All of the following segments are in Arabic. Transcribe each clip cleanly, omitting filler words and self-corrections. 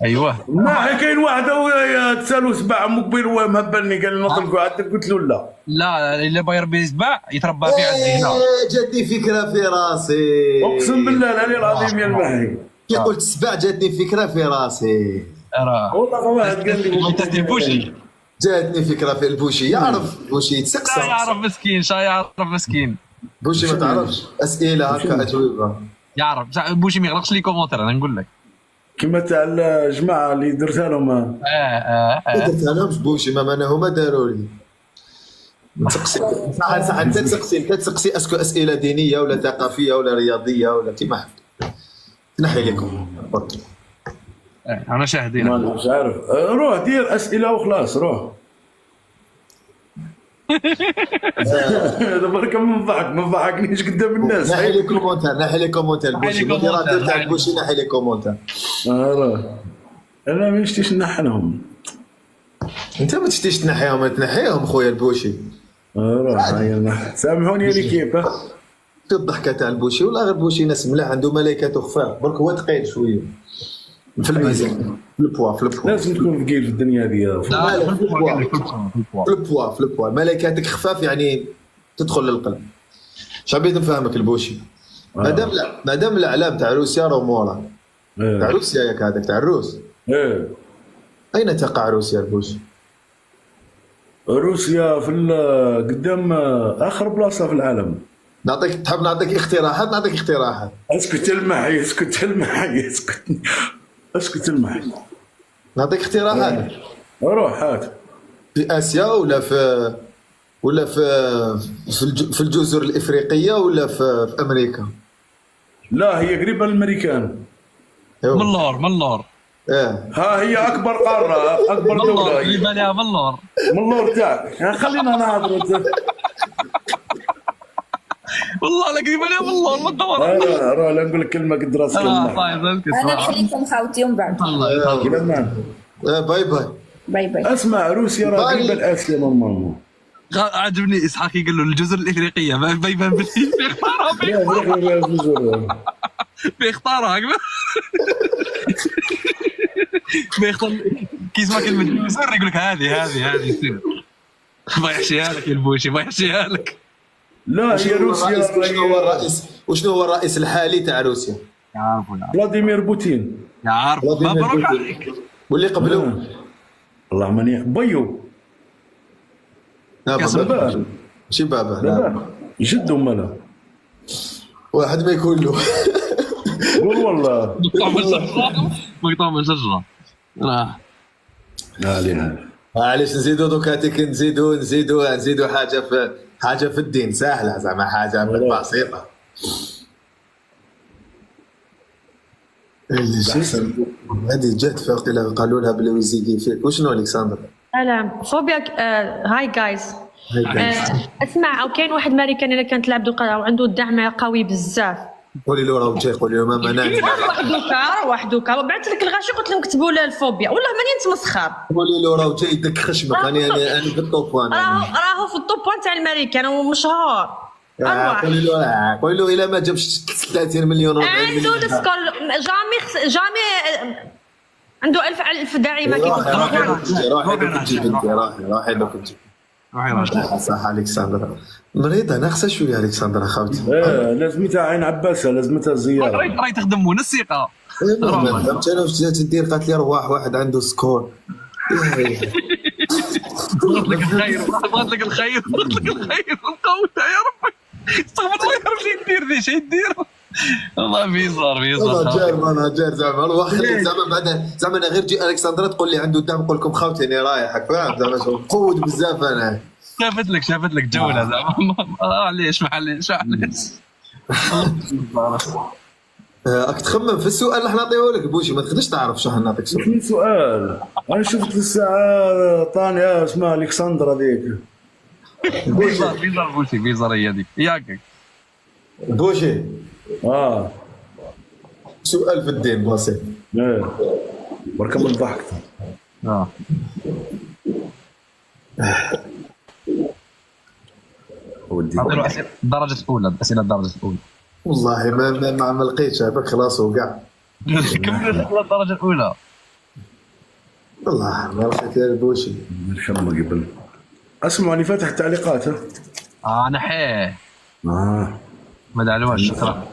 ايوه. ما كاين واحد هو تسالو سبع مقبل هو مهبلني قال لي نطلقوا عندك قلت له لا. لا الا بغى يربي سباع يتربى في عندي هنا. جاتني فكره في راسي. اقسم بالله العلي العظيم يا المحي. كي قلت سبع جاتني فكره في راسي. راه والله واحد قال لي بغيت البوشي. جاتني فكره في البوشي. يعرف بوشي شا يتسقسق. يعرف مسكين، شا يعرف مسكين. بوشي ما تعرفش اسئله هكا اجوبه. يعرف بوشي ما يغلقش لي كومونتير انا نقول لك. كما تاع الجماعه اللي درتها لهم. درت انا مش بوشي ما انا هما داروا لي. تسقسي صح انت تسقسي اسكو اسئله دينيه ولا ثقافيه ولا رياضيه ولا كيما حبيت. نحي لكم انا شاهدين. ما مش عارف. روح دير اسئله وخلاص روح. برك ما ضحكنيش قدام الناس. نحي لي كومونتير نحي لي كومونتير بوشي الموديراتور تاع بوشي نحي لي كومونتير. راه انا ما نشتيش نحنهم. انت ما تشتيش تنحيهم تنحيهم خويا البوشي. راه سامحوني يا ليكيب. في الضحكه تاع البوشي ولا غير بوشي ناس ملاح عنده ملائكه خفاف برك هو ثقيل شويه في الميزان في البوا لازم تكون ثقيل في الدنيا هذه. في البوا ملائكتك خفاف يعني تدخل للقلب. شعبيت نفهمك البوشي. مادام الاعلام تاع روسيا راه مورا تاع روسيا ياك هذاك تاع الروس. اين تقع روسيا البوشي؟ روسيا في قدام اخر بلاصه في العالم. تحب نعطيك اقتراحات نعطيك اقتراحات. اسكت المحي اسكت المحي. نعطيك اقتراحات. روح هات. في اسيا ولا في الجزر الافريقيه ولا في امريكا؟ لا هي قريبه للامريكان. من اللور. ها هي اكبر قاره اكبر دوله. قريبه لها من اللور تاعك. خلينا نهضروا. والله لا قريبه لها من اللور ما تدور. راه لا نقول لك كلمه قد راسك. انا نخليكم خاوتي ومن بعد. الله يخليك. باي باي. اسمع روسيا راه قريبه لاسيا نورمالمون. عجبني اسحاق يقول له الجزر الافريقيه ما يبان بلي بيختارها بيختار كيسمع كلمه الجزر يقول لك هذه سير. ما يحشيها لك يا البوشي ما يحشيها لك. لا هي روسيا. وشنو هو الرئيس الحالي تاع روسيا؟ فلاديمير بوتين. يعرف مبروك عليك. واللي قبله الله ماني بيو. بابا ماشي بابا جدو مالا واحد ما يكون له. قول والله مقطوع من شجره. لا علينا. معليش نزيدو دوكاتيك نزيدو حاجه في الدين سهله زعما حاجه بسيطه. هذه جات فاقله قالوا لها بلي يزيدي فيك. وشنو الكسندر؟ سلام فوبيا. هاي جايز. اسمع او كاين واحد ماريكاني اللي كانت تلعب دوكا وعنده الدعم قوي بزاف. قولي له راه جاي قولي له ما منعت. وحدوكا بعثت لك الغاشي قلت لهم كتبوا له الفوبيا والله ماني نتمسخر. قولي له راه جاي يدك خشمك. انا في الطوب راهو في الطوب بوان تاع الماريكان ومشهور. قولي له الا ما جابش 30 مليون 40 مليون عنده السكول جامي عنده 1000 داعمه روحي لو كنت صح الكسندرا مريضه ناقصه شويه الكسندرا خاوتي. لازمتها عين عباسه لازمتها الزياره. راهي تخدم ونسيقه. فهمت انا واش جات تدير قالت لي رواح واحد عنده سكور. بغات لك الخير نقوتها يا ربي. استغفر الله يا ربي يدير ذي شي يدير. والله بيزار جار زعما الواحد زعما بعد زعما انا غير تجي الكسندرا تقول لي عنده دعم نقول لكم خاوتي انا رايحك فاهم زعما قود بزاف انا. شافت لك جوله زعما معليش راك تخمم في السؤال اللي حنعطيه لك بوشي ما تقدرش تعرف شو حنعطيك شنو سؤال. انا شفت الساعه طانيه اسمها الكسندرا ذيك. بيزار هي هذيك ياك بوشي. سؤال في الدين بسيط. برك من ضحكت. ودي الدرجه الاولى اسئله الدرجه الاولى. والله ما لقيتش هذاك خلاص وقع. كمل الدرجه الاولى. والله ما رحت يا البوشي. نشم قبل. اسمع اني فاتح تعليقات ها. نحيه. ما دعلوش شكرا.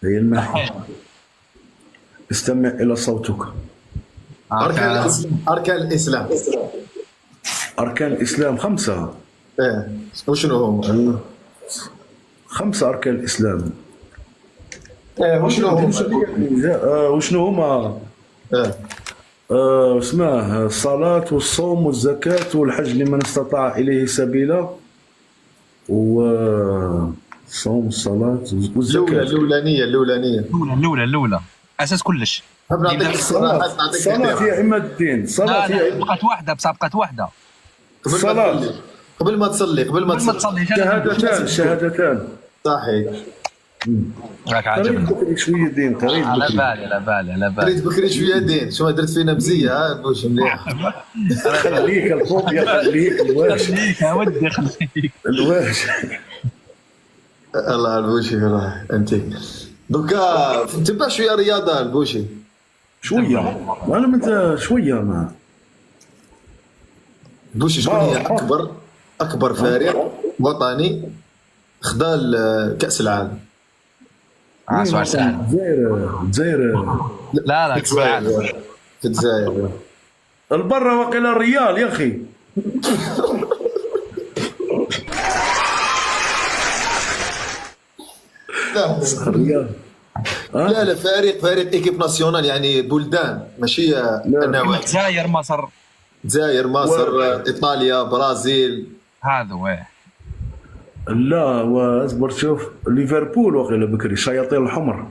هي المحي. استمع الى صوتك. اركان الاسلام. اركان الاسلام 5. ايه وشنو هم؟ 5 اركان الاسلام. ايه وشنو هم؟ وشنو هما؟ اسمه الصلاة والصوم والزكاة والحج لمن استطاع إليه سبيلا. والصوم الصلاة والزكاة. الأولى أساس كلش. الصلاة هي عماد الدين. الصلاة هي بقت واحدة بسابقة واحدة. الصلاة قبل ما تصلي شهادتان. صحيح. راك عاجبني. بكري شوية دين قريب. على بالي. قريت بكري شوية دين. شو درت فينا مزية ها بوش مليح. خليك الفوبيا خليك الواش. خليك يا ودي خليك. الواش. الله البوشي والله انت. دوكا تبع شوية رياضة البوشي. شوية. أنا متى شوية ما. بوشي شكون هي أكبر فريق وطني خدا كأس العالم؟ سؤال سهل. الجزائر. لا كأس العالم في الجزائر. البرة وقيل الريال يا أخي. الريال. لا فريق ايكيب ناسيونال يعني بلدان ماشي نوادي. الجزائر مصر ايطاليا برازيل. هذا وين؟ لا واصبر شوف ليفربول وقيل بكري الشياطين الحمر.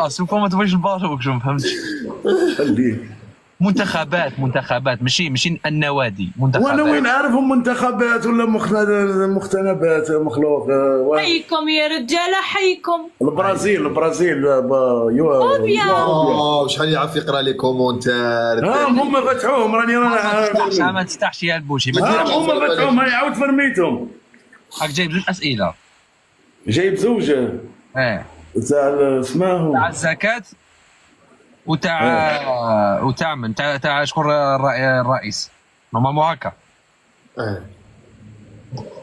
سوف ما تبغيش الباروك شو ما فهمتش. خليك. منتخبات ماشي النوادي منتخبات. وانا وين عارفهم منتخبات ولا مختنبات مخلوق. حيكم يا رجاله حيكم. البرازيل شحال يعرف يقرا لي كومونتير. هم فتحوهم راني ما تستحش يا البوشي. هم فتحوهم راني عاود فرميتهم. راك جايب 2 اسئله. جايب زوجه. تاع اسمه تاع الزكاة وتاع من تاع شكون الرئيس نورمالمون هكا.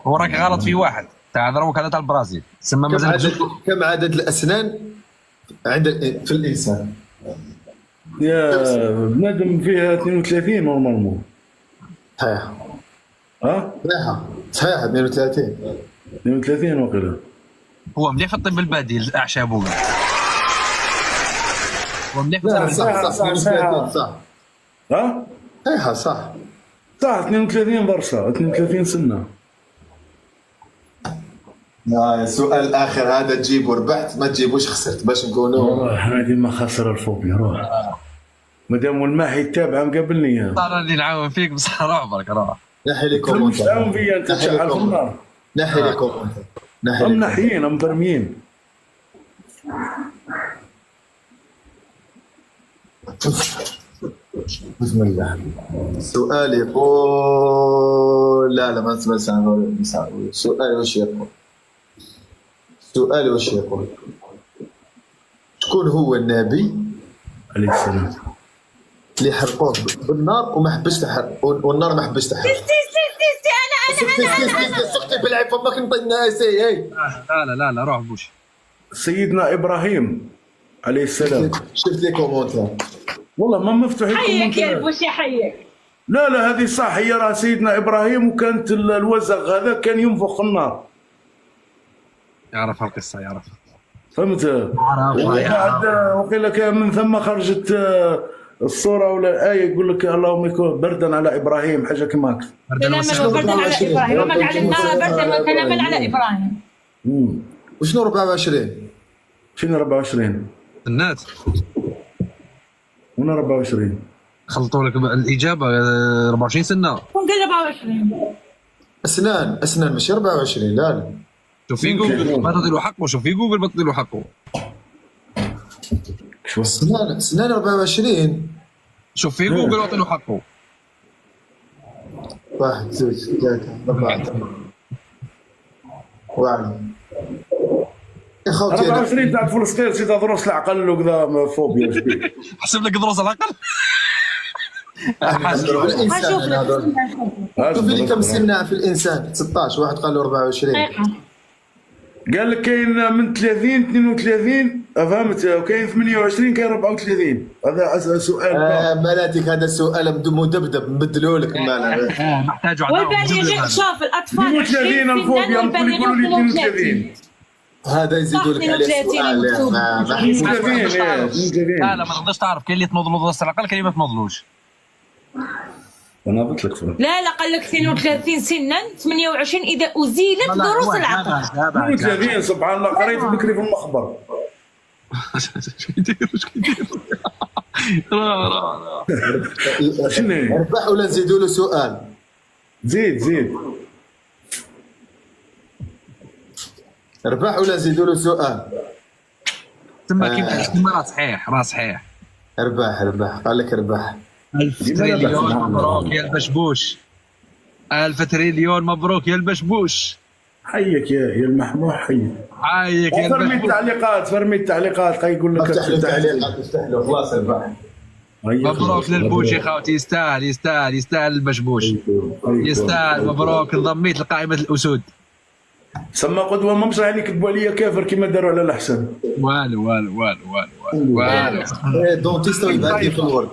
هو راك غلط في واحد تاع دروك هذا تاع البرازيل سما مازال. كم عدد الاسنان في الانسان؟ يا بنادم فيها 32 نورمالمون. صحيح. صحيح 32 وقيلا. هو مليح في الطب البديل الاعشاب هو مليح في الطب صح. 32 برشا 32 سنه. السؤال الاخر هذا تجيبه ربحت ما تجيبوش خسرت باش نكونوا. هذه ما خسر الفوبيا روح. مادام الماحي يتابع مقابلني. صار اللي نعاون فيك بصح روح برك روح. نحي لي كومنت. تعاون فيا انت تشعل في النار. نحي لي كومنت. نحيين مرميين. بسم الله. السؤال يقول لا ما نسمع السؤال وش يقول شكون هو النبي عليه السلام اللي حرقوه بالنار وما حبش تحرق والنار ما حبش تحرق؟ انا سقطي بالعيب فماك نطي الناس. لا روح بوش. سيدنا ابراهيم عليه السلام. شفت لي كومونتير والله ما مفتوح. حيك يا البوشي حيك. لا هذه صح. هي راه سيدنا ابراهيم وكانت الوزغ هذا كان ينفخ النار. يعرف القصه يعرف. فهمت. وقيل لك من ثم خرجت الصوره ولا الايه يقول لك اللهم يكون بردا على ابراهيم حاجه كما هكا. بردا على ابراهيم وما علمنا بردا وسلاما على ابراهيم. وشنو 24؟ شنو 24؟ الناس وين 24؟ خلطوا لك الاجابه 24 سنه. كون قال 24 اسنان ماشي 24. لا شوف في جوجل ما تعطي له حقه. شوف في جوجل ما تعطي له حقه. شو اسنان 24. شوف في جوجل اعطي له حقه. 1 2 3 4 واعلم. يا خوتي انا 24 تاع فلسطين سي دروس العقل وكذا فوبيا شبيك. حسب لك دروس العقل. نهضروا على الانسان هذا. شوفي لي كم سنه في الانسان 16 واحد قال له 24 قال لك كاين من 30 32 فهمت، وكاين 28 كاين 34. هذا سؤال مالاتك هذا سؤال مدبدب نبدلوا لك محتاج واحد والبالغين شوف الاطفال 32 الفوبيا يقولوا لي 32. هذا يزيدوا لك عليه سؤال ما 32. لا ما تقدرش تعرف، كاين اللي تنوض له دروس العقل، كاين اللي ما تنوضلوش. انا قلت لك لا قال لك 32 سنا 28 اذا ازيلت دروس العقل. 32 سبحان الله قريت بكري في المخبر. اش كيدير شنو ربح ولا نزيدوا له سؤال؟ زيد ربح ولا نزيدوا له سؤال؟ تما راه صحيح. ربح قال لك ربح. 1000 تريليون مبروك يا البشبوش. 1000 تريليون مبروك يا البشبوش. حيك يا المحموح حيك يا البشبوش. فرمي التعليقات يقول لك افتح له التعليقات افتح له خلاص ربح. مبروك للبوش يا خوتي، يستاهل البشبوش يستاهل. مبروك انضميت لقائمة الأسود. سما قدوة ما مش راح يكذبوا عليا كافر كما داروا على الحسن. والو دونتيست يبعث لي في الورد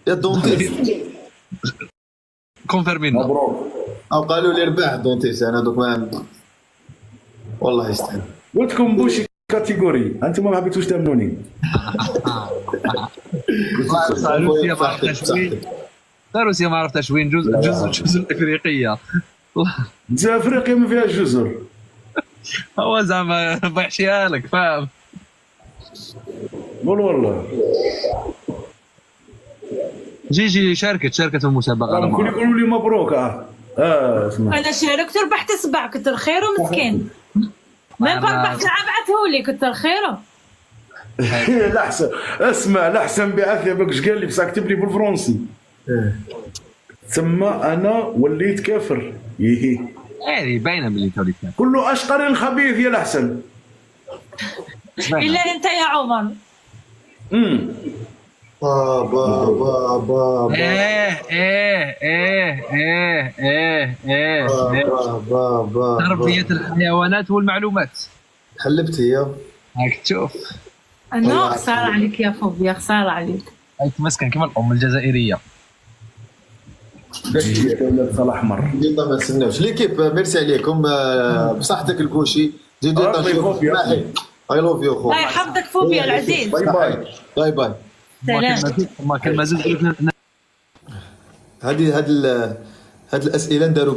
يا دونتيست كونفيرمينا. مبروك. او قالوا لي ربح دونتيست انا دوك ما والله يستاهل. قلت لكم بوشي كاتيجوري انتم ما حبيتوش تامنوني. روسيا ما عرفتش وين جزء الافريقيه. افريقيا ما فيهاش جزر. هو زعما بيحشيها لك فاهم. قول والله جيجي شاركت في المسابقه. الكل يقولوا لي مبروك. اسمع انا شاركت وربحت 7 كتر خيره مسكين. ما ربحت عبعثهولي كتر خيره. الاحسن اسمع الاحسن بعث لي باش قال لي بصح كتب لي بالفرنسي. ثم انا وليت كافر. هذه باينه باللي تولي كافر. كله اشقر الخبيث يا الاحسن. الا انت يا عمر. بابا تربية الحيوانات والمعلومات. حلبت هي هاك تشوف. انا خساره عليك يا فوبيا، خساره عليك. هاي تمسكن كما الام الجزائريه. صلاح احمر. يلا ما نستناوش ليكيب. ميرسي عليكم بصحتك الكوشي. زيدوا اي لوف يو خويا. الله يحفظك فوبيا العزيز. باي باي. سلام. ما كان ما زلت هذه الاسئله نداروا